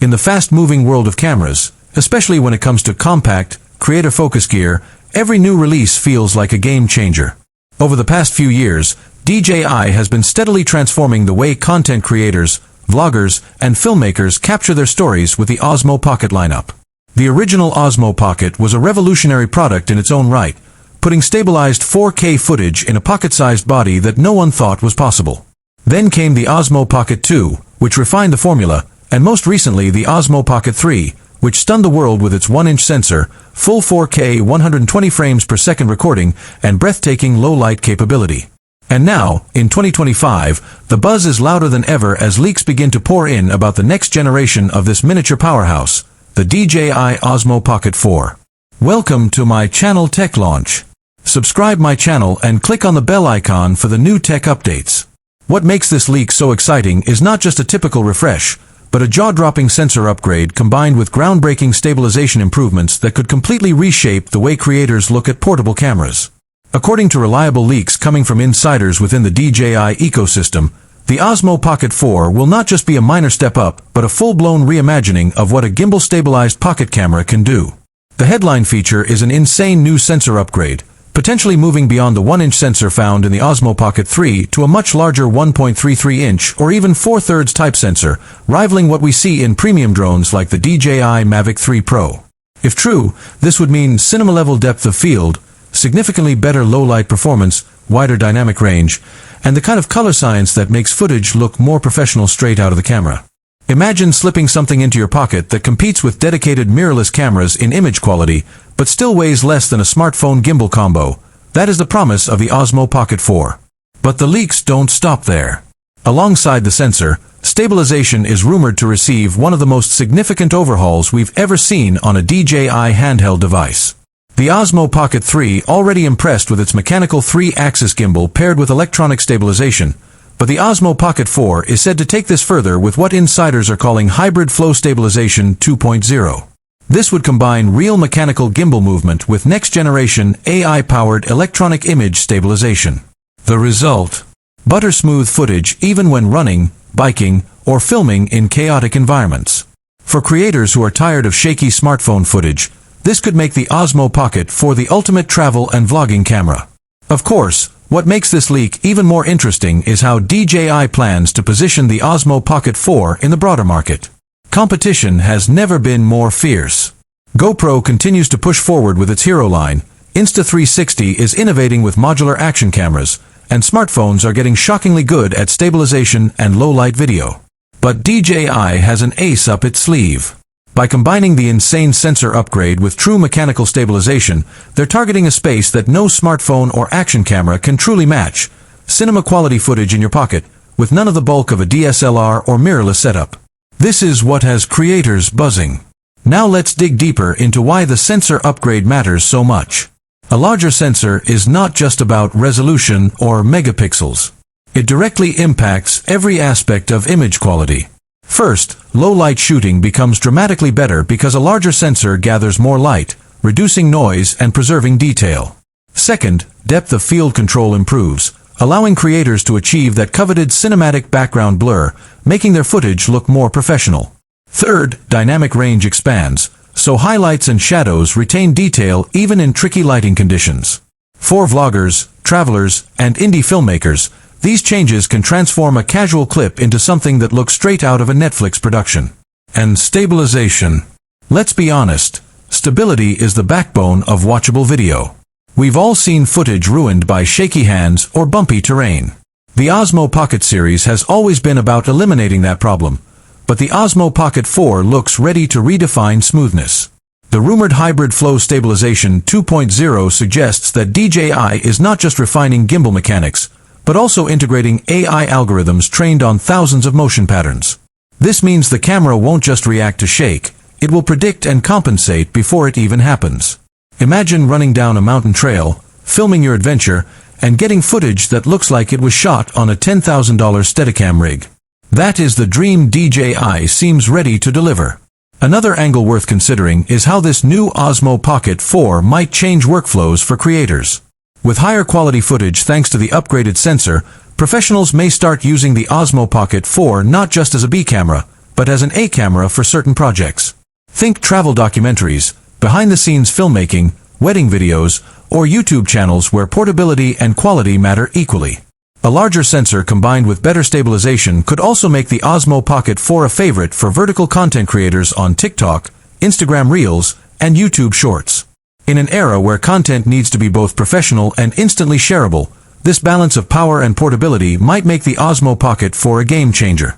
In the fast-moving world of cameras, especially when it comes to compact, creator focus gear, every new release feels like a game changer. Over the past few years, DJI has been steadily transforming the way content creators, vloggers, and filmmakers capture their stories with the Osmo Pocket lineup. The original Osmo Pocket was a revolutionary product in its own right, putting stabilized 4K footage in a pocket-sized body that no one thought was possible. Then came the Osmo Pocket 2, which refined the formula, and most recently the Osmo Pocket 3, which stunned the world with its 1-inch sensor, full 4K 120 frames per second recording, and breathtaking low-light capability. And now, in 2025, the buzz is louder than ever as leaks begin to pour in about the next generation of this miniature powerhouse, the DJI Osmo Pocket 4. Welcome to my channel Tech Launch. Subscribe my channel and click on the bell icon for the new tech updates. What makes this leak so exciting is not just a typical refresh, but a jaw-dropping sensor upgrade combined with groundbreaking stabilization improvements that could completely reshape the way creators look at portable cameras. According to reliable leaks coming from insiders within the DJI ecosystem, the Osmo Pocket 4 will not just be a minor step up, but a full-blown reimagining of what a gimbal-stabilized pocket camera can do. The headline feature is an insane new sensor upgrade, potentially moving beyond the 1-inch sensor found in the Osmo Pocket 3 to a much larger 1.33-inch or even 4/3 type sensor, rivaling what we see in premium drones like the DJI Mavic 3 Pro. If true, this would mean cinema-level depth of field, significantly better low-light performance, wider dynamic range, and the kind of color science that makes footage look more professional straight out of the camera. Imagine slipping something into your pocket that competes with dedicated mirrorless cameras in image quality, but still weighs less than a smartphone gimbal combo. That is the promise of the Osmo Pocket 4. But the leaks don't stop there. Alongside the sensor, Stabilization is rumored to receive one of the most significant overhauls we've ever seen on a DJI handheld device. The Osmo Pocket 3 already impressed with its mechanical 3-axis gimbal paired with electronic stabilization, but the Osmo Pocket 4 is said to take this further with what insiders are calling Hybrid Flow Stabilization 2.0. This would combine real mechanical gimbal movement with next-generation AI-powered electronic image stabilization. The result? Butter-smooth footage even when running, biking, or filming in chaotic environments. For creators who are tired of shaky smartphone footage, this could make the Osmo Pocket 4 the ultimate travel and vlogging camera. Of course, what makes this leak even more interesting is how DJI plans to position the Osmo Pocket 4 in the broader market. Competition has never been more fierce. GoPro continues to push forward with its hero line, Insta360 is innovating with modular action cameras, and smartphones are getting shockingly good at stabilization and low-light video. But DJI has an ace up its sleeve. By combining the insane sensor upgrade with true mechanical stabilization, they're targeting a space that no smartphone or action camera can truly match: cinema-quality footage in your pocket, with none of the bulk of a DSLR or mirrorless setup. This is what has creators buzzing. Now let's dig deeper into why the sensor upgrade matters so much. A larger sensor is not just about resolution or megapixels. It directly impacts every aspect of image quality. First, low-light shooting becomes dramatically better because a larger sensor gathers more light, reducing noise and preserving detail. Second, depth of field control improves, allowing creators to achieve that coveted cinematic background blur, making their footage look more professional. Third, dynamic range expands, so highlights and shadows retain detail even in tricky lighting conditions. For vloggers, travelers, and indie filmmakers, these changes can transform a casual clip into something that looks straight out of a Netflix production. And stabilization. Let's be honest, stability is the backbone of watchable video. We've all seen footage ruined by shaky hands or bumpy terrain. The Osmo Pocket series has always been about eliminating that problem, but the Osmo Pocket 4 looks ready to redefine smoothness. The rumored Hybrid Flow Stabilization 2.0 suggests that DJI is not just refining gimbal mechanics, but also integrating AI algorithms trained on thousands of motion patterns. This means the camera won't just react to shake, it will predict and compensate before it even happens. Imagine running down a mountain trail, filming your adventure, and getting footage that looks like it was shot on a $10,000 Steadicam rig. That is the dream DJI seems ready to deliver. Another angle worth considering is how this new Osmo Pocket 4 might change workflows for creators. With higher quality footage thanks to the upgraded sensor, professionals may start using the Osmo Pocket 4 not just as a B camera, but as an A camera for certain projects. Think travel documentaries, behind-the-scenes filmmaking, wedding videos, or YouTube channels where portability and quality matter equally. A larger sensor combined with better stabilization could also make the Osmo Pocket 4 a favorite for vertical content creators on TikTok, Instagram Reels, and YouTube Shorts. In an era where content needs to be both professional and instantly shareable, this balance of power and portability might make the Osmo Pocket 4 a game changer.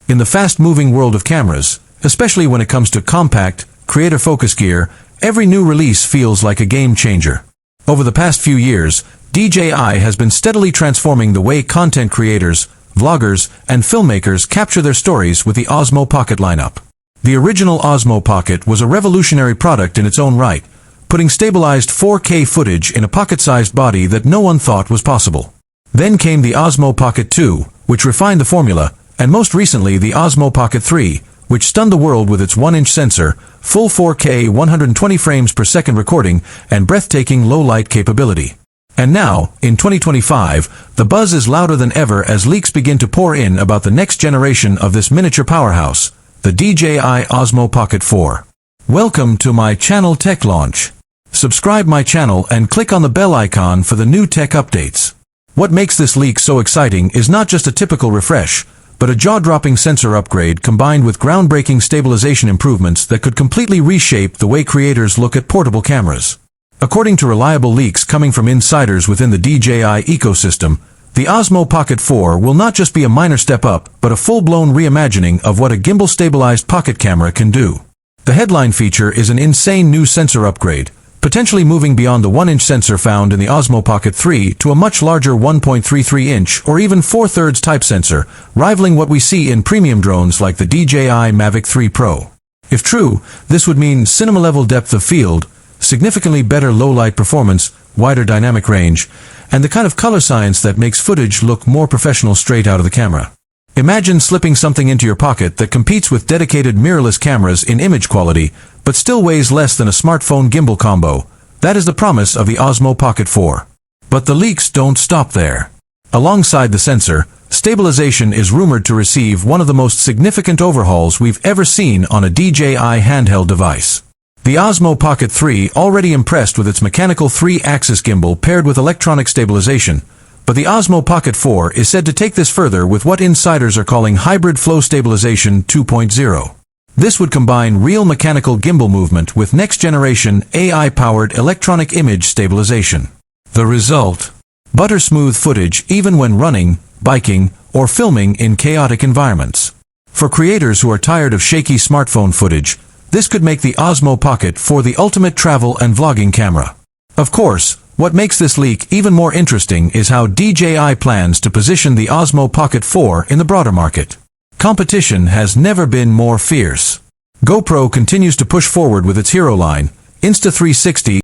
In the fast-moving world of cameras, especially when it comes to compact, creator focus gear, every new release feels like a game changer. Over the past few years, DJI has been steadily transforming the way content creators, vloggers, and filmmakers capture their stories with the Osmo Pocket lineup. The original Osmo Pocket was a revolutionary product in its own right, putting stabilized 4K footage in a pocket-sized body that no one thought was possible. Then came the Osmo Pocket 2, which refined the formula, and most recently the Osmo Pocket 3, which stunned the world with its 1-inch sensor, full 4K 120 frames per second recording, and breathtaking low-light capability. And now, in 2025, the buzz is louder than ever as leaks begin to pour in about the next generation of this miniature powerhouse, the DJI Osmo Pocket 4. Welcome to my channel Tech Launch. Subscribe my channel and click on the bell icon for the new tech updates. What makes this leak so exciting is not just a typical refresh, but a jaw-dropping sensor upgrade combined with groundbreaking stabilization improvements that could completely reshape the way creators look at portable cameras. According to reliable leaks coming from insiders within the DJI ecosystem, the Osmo Pocket 4 will not just be a minor step up, but a full-blown reimagining of what a gimbal-stabilized pocket camera can do. The headline feature is an insane new sensor upgrade, potentially moving beyond the 1-inch sensor found in the Osmo Pocket 3 to a much larger 1.33-inch or even 4/3 type sensor, rivaling what we see in premium drones like the DJI Mavic 3 Pro. If true, this would mean cinema-level depth of field, significantly better low-light performance, wider dynamic range, and the kind of color science that makes footage look more professional straight out of the camera. Imagine slipping something into your pocket that competes with dedicated mirrorless cameras in image quality, but still weighs less than a smartphone gimbal combo. That is the promise of the Osmo Pocket 4. But the leaks don't stop there. Alongside the sensor, stabilization is rumored to receive one of the most significant overhauls we've ever seen on a DJI handheld device. The Osmo Pocket 3 already impressed with its mechanical 3-axis gimbal paired with electronic stabilization, but the Osmo Pocket 4 is said to take this further with what insiders are calling Hybrid Flow Stabilization 2.0. This would combine real mechanical gimbal movement with next-generation AI-powered electronic image stabilization. The result? Butter-smooth footage even when running, biking, or filming in chaotic environments. For creators who are tired of shaky smartphone footage, this could make the Osmo Pocket 4 the ultimate travel and vlogging camera. Of course, what makes this leak even more interesting is how DJI plans to position the Osmo Pocket 4 in the broader market. Competition has never been more fierce. GoPro continues to push forward with its hero line, Insta360,